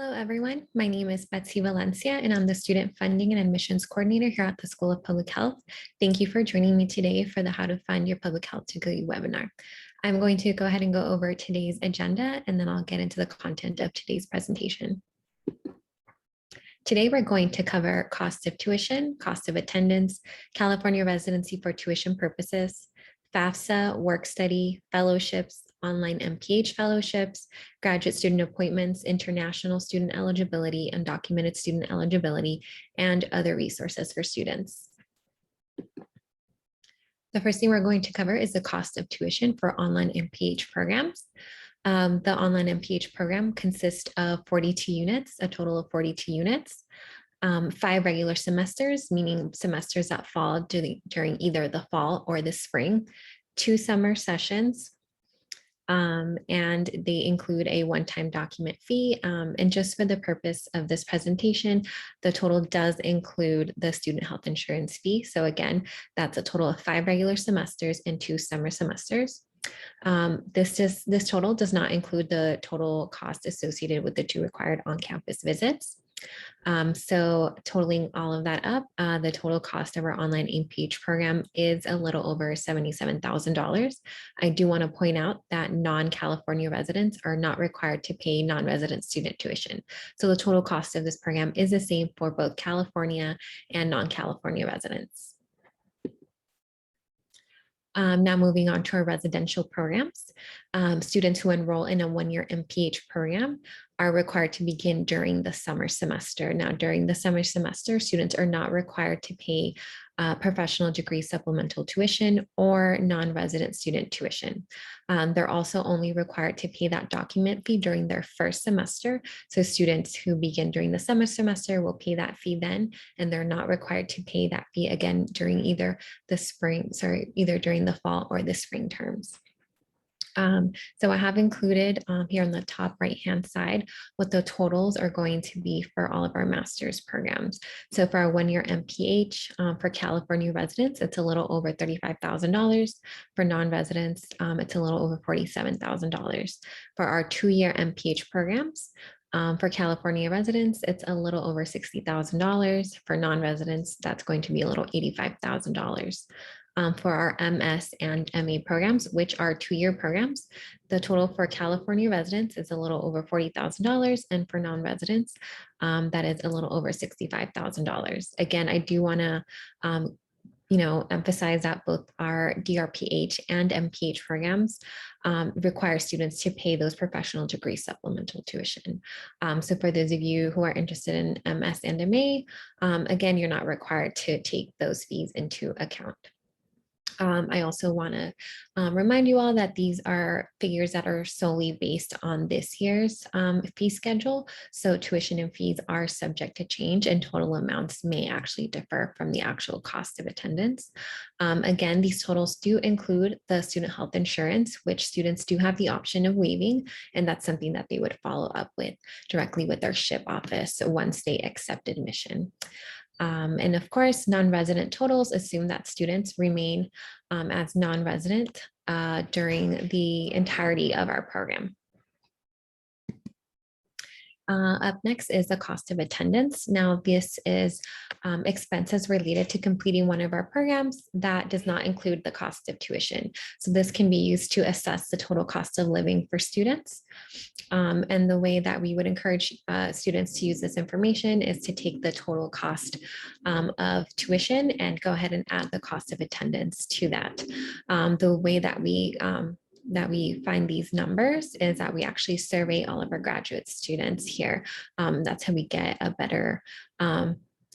Hello, everyone. My name is Betssy Valencia, and I'm the Student Funding and Admissions Coordinator here at the School of Public Health. Thank you for joining me today for the How to Fund Your Public Health Degree webinar. I'm going to go ahead and go over today's agenda, and then I'll get into the content of today's presentation. Today, we're going to cover cost of tuition, cost of attendance, California residency for tuition purposes, FAFSA, work study, fellowships, online MPH fellowships, graduate student appointments, international student eligibility, undocumented student eligibility, and other resources for students. The first thing we're going to cover is the cost of tuition for online MPH programs. The online MPH program consists of 42 units, a total of 42 units, 5 regular semesters, meaning semesters that fall during either the fall or the spring, 2 summer sessions, and they include a one-time document fee. And just for the purpose of this presentation, the total does include the student health insurance fee. So again, that's a total of 5 regular semesters and 2 summer semesters. This total does not include the total cost associated with the 2 required on-campus visits. So totaling all of that up, the total cost of our online MPH program is a little over $77,000. I do want to point out that non-California residents are not required to pay non-resident student tuition. So the total cost of this program is the same for both California and non-California residents. Now moving on to our residential programs. Students who enroll in a 1-year MPH program are required to begin during the summer semester. Now, during the summer semester, students are not required to pay professional degree supplemental tuition or non-resident student tuition. They're also only required to pay that document fee during their first semester. So students who begin during the summer semester will pay that fee then, and they're not required to pay that fee again during either during the fall or the spring terms. So I have included here on the top right-hand side what the totals are going to be for all of our master's programs. So for our 1-year MPH for California residents, it's a little over $35,000. For non-residents, it's a little over $47,000. For our 2-year MPH programs, for California residents, it's a little over $60,000. For non-residents, that's going to be a little $85,000. For our MS and MA programs, which are 2-year programs, the total for California residents is a little over $40,000, and for non-residents, that is a little over $65,000. Again, I do want to emphasize that both our DRPH and MPH programs require students to pay those professional degree supplemental tuition. So for those of you who are interested in MS and MA, again, you're not required to take those fees into account. I also want to remind you all that these are figures that are solely based on this year's fee schedule. So tuition and fees are subject to change, and total amounts may actually differ from the actual cost of attendance. Again, these totals do include the student health insurance, which students do have the option of waiving, and that's something that they would follow up with directly with their SHIP office once they accept admission. And of course, non-resident totals assume that students remain as non-resident during the entirety of our program. Up next is the cost of attendance. Now, this is expenses related to completing one of our programs that does not include the cost of tuition. So this can be used to assess the total cost of living for students. And the way that we would encourage students to use this information is to take the total cost of tuition and go ahead and add the cost of attendance to that. The way that we find these numbers is that we actually survey all of our graduate students here. That's how we get a better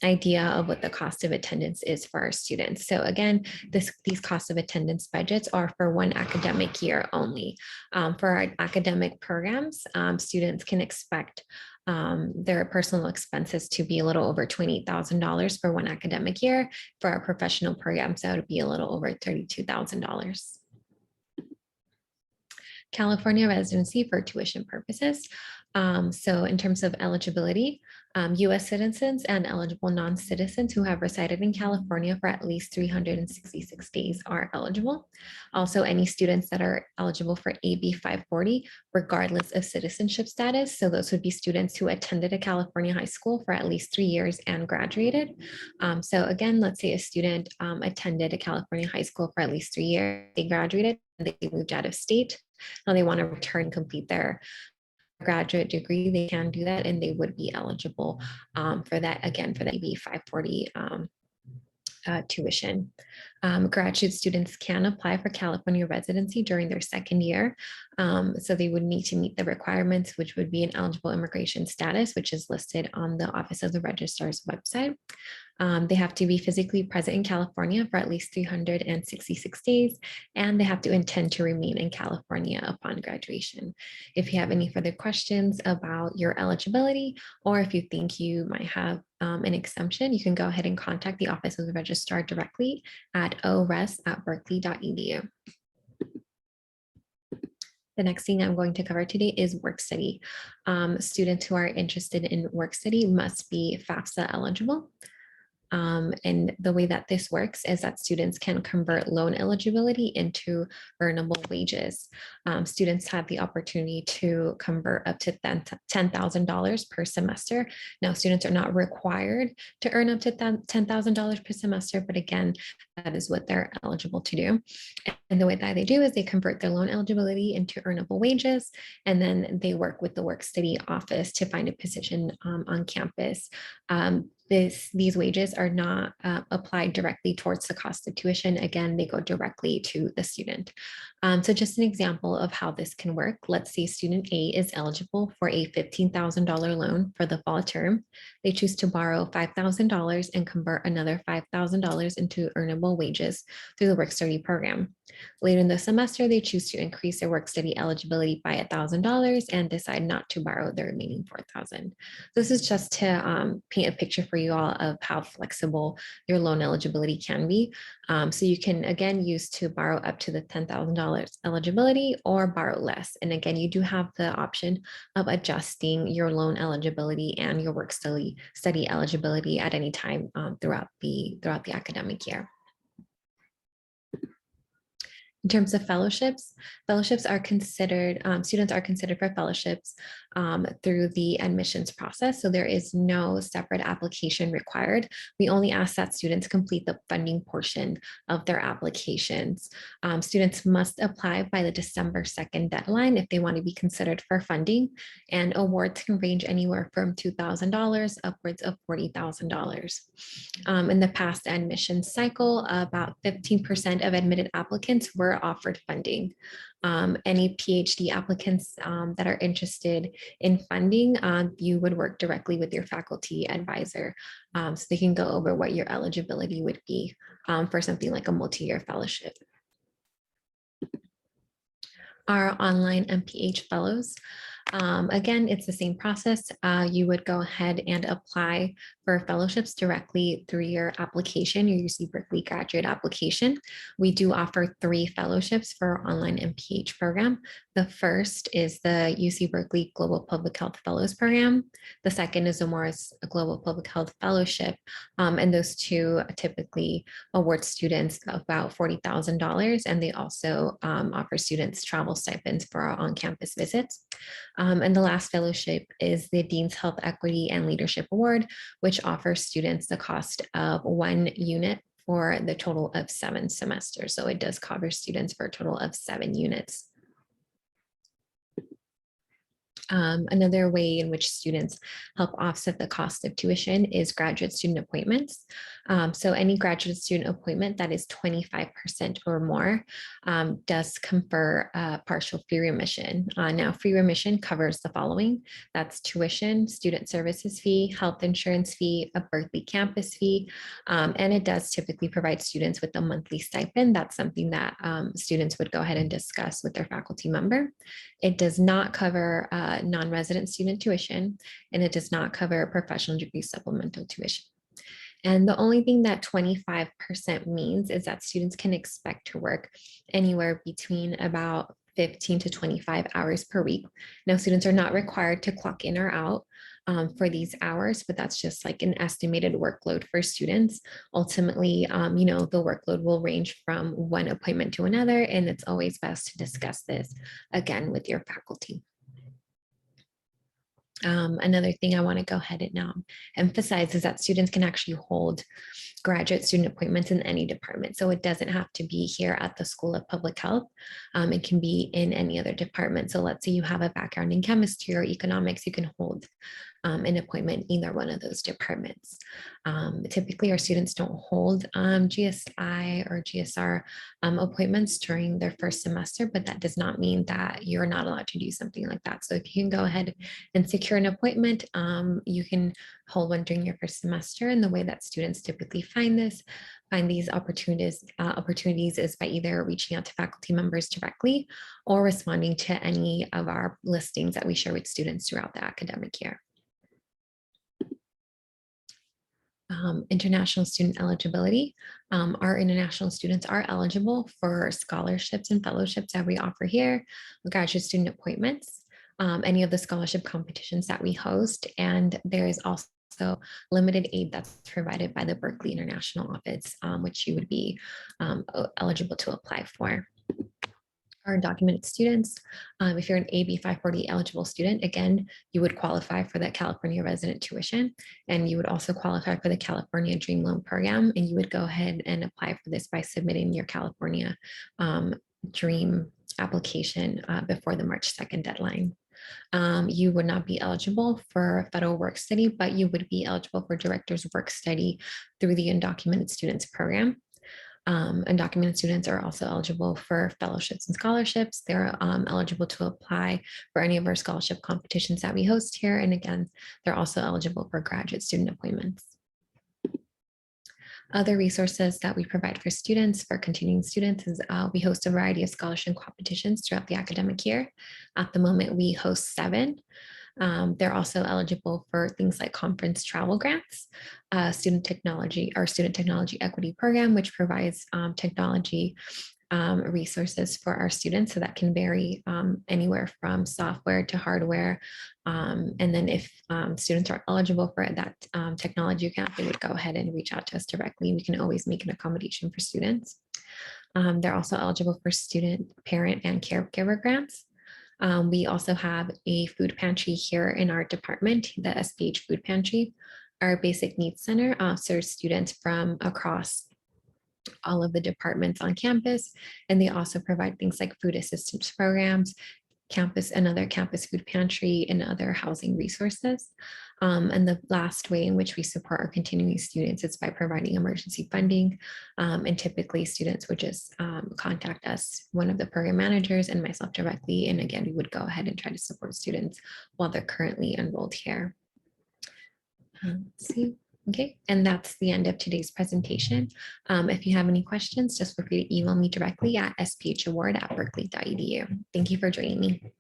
idea of what the cost of attendance is for our students. So again, these cost of attendance budgets are for one academic year only. For our academic programs, students can expect their personal expenses to be a little over $28,000 for one academic year. For our professional programs, that would be a little over $32,000. California residency for tuition purposes. So in terms of eligibility, US citizens and eligible non-citizens who have resided in California for at least 366 days are eligible. Also, any students that are eligible for AB 540, regardless of citizenship status. So those would be students who attended a California high school for at least 3 years and graduated. So again, let's say a student attended a California high school for at least 3 years, they graduated, they moved out of state. Now they want to return and complete their graduate degree, they can do that and they would be eligible for that, again, for the AB 540 tuition. Graduate students can apply for California residency during their second year. So they would need to meet the requirements, which would be an eligible immigration status, which is listed on the Office of the Registrar's website. They have to be physically present in California for at least 366 days, and they have to intend to remain in California upon graduation. If you have any further questions about your eligibility, or if you think you might have an exemption, you can go ahead and contact the Office of the Registrar directly at ores@berkeley.edu. The next thing I'm going to cover today is work study. Students who are interested in work study must be FAFSA eligible. And the way that this works is that students can convert loan eligibility into earnable wages. Students have the opportunity to convert up to $10,000 per semester. Now, students are not required to earn up to $10,000 per semester, but again, that is what they're eligible to do. And the way that they do is they convert their loan eligibility into earnable wages, and then they work with the work study office to find a position on campus. These wages are not applied directly towards the cost of tuition. Again, they go directly to the student. So just an example of how this can work. Let's say student A is eligible for a $15,000 loan for the fall term. They choose to borrow $5,000 and convert another $5,000 into earnable wages through the work study program. Later in the semester, they choose to increase their work study eligibility by $1,000 and decide not to borrow the remaining $4,000. This is just to paint a picture for you all of how flexible your loan eligibility can be. So you can, again, use to borrow up to the $10,000 eligibility or borrow less. And again, you do have the option of adjusting your loan eligibility and your work study eligibility at any time throughout the academic year. In terms of fellowships, are considered, students are considered for fellowships through the admissions process. So there is no separate application required. We only ask that students complete the funding portion of their applications. Students must apply by the December 2nd deadline if they want to be considered for funding, and awards can range anywhere from $2,000 upwards of $40,000. In the past admissions cycle, about 15% of admitted applicants were offered funding. Any PhD applicants that are interested in funding, you would work directly with your faculty advisor, so they can go over what your eligibility would be for something like a multi-year fellowship. Our online MPH fellows. Again, it's the same process. You would go ahead and apply for fellowships directly through your application, your UC Berkeley graduate application. We do offer 3 fellowships for our online MPH program. The first is the UC Berkeley Global Public Health Fellows Program. The second is the Morris Global Public Health Fellowship. And those two typically award students about $40,000. And they also offer students travel stipends for our on-campus visits. And the last fellowship is the Dean's Health Equity and Leadership Award, which offers students the cost of 1 unit for the total of 7 semesters. So it does cover students for a total of 7 units. Another way in which students help offset the cost of tuition is graduate student appointments. So any graduate student appointment that is 25% or more does confer partial fee remission. Now, free remission covers the following. That's tuition, student services fee, health insurance fee, a Berkeley campus fee, and it does typically provide students with a monthly stipend. That's something that students would go ahead and discuss with their faculty member. It does not cover non-resident student tuition, and it does not cover professional degree supplemental tuition. And the only thing that 25% means is that students can expect to work anywhere between about 15 to 25 hours per week. Now, students are not required to clock in or out for these hours, but that's just like an estimated workload for students. Ultimately, the workload will range from one appointment to another, and it's always best to discuss this again with your faculty. Another thing I want to go ahead and now emphasize is that students can actually hold graduate student appointments in any department. So it doesn't have to be here at the School of Public Health. It can be in any other department. So let's say you have a background in chemistry or economics, you can hold an appointment in either one of those departments. Typically, our students don't hold GSI or GSR appointments during their first semester, but that does not mean that you're not allowed to do something like that. So if you can go ahead and secure an appointment, you can hold one during your first semester. And the way that students typically find these opportunities is by either reaching out to faculty members directly or responding to any of our listings that we share with students throughout the academic year. International student eligibility. Our international students are eligible for scholarships and fellowships that we offer here, graduate student appointments, any of the scholarship competitions that we host, and there is also limited aid that's provided by the Berkeley International Office, which you would be eligible to apply for. Our undocumented students, if you're an AB 540 eligible student, again, you would qualify for the California resident tuition, and you would also qualify for the California Dream Loan Program, and you would go ahead and apply for this by submitting your California Dream application before the March 2nd deadline. You would not be eligible for federal work study, but you would be eligible for director's work study through the Undocumented Students Program. Undocumented students are also eligible for fellowships and scholarships. They're eligible to apply for any of our scholarship competitions that we host here. And again, they're also eligible for graduate student appointments. Other resources that we provide for students, for continuing students, is we host a variety of scholarship competitions throughout the academic year. At the moment, we host 7. They're also eligible for things like conference travel grants, student technology equity program, which provides technology resources for our students. So that can vary anywhere from software to hardware. And then if students are eligible for that technology grant, they would go ahead and reach out to us directly. We can always make an accommodation for students. They're also eligible for student, parent, and caregiver grants. We also have a food pantry here in our department, the SPH Food Pantry. Our Basic Needs Center serves students from across all of the departments on campus, and they also provide things like food assistance programs, another campus food pantry, and other housing resources. And the last way in which we support our continuing students is by providing emergency funding. And typically students would just contact us, one of the program managers and myself directly. And again, we would go ahead and try to support students while they're currently enrolled here. Let's see. Okay, and that's the end of today's presentation. If you have any questions, just feel free to email me directly at sphaward@berkeley.edu. Thank you for joining me.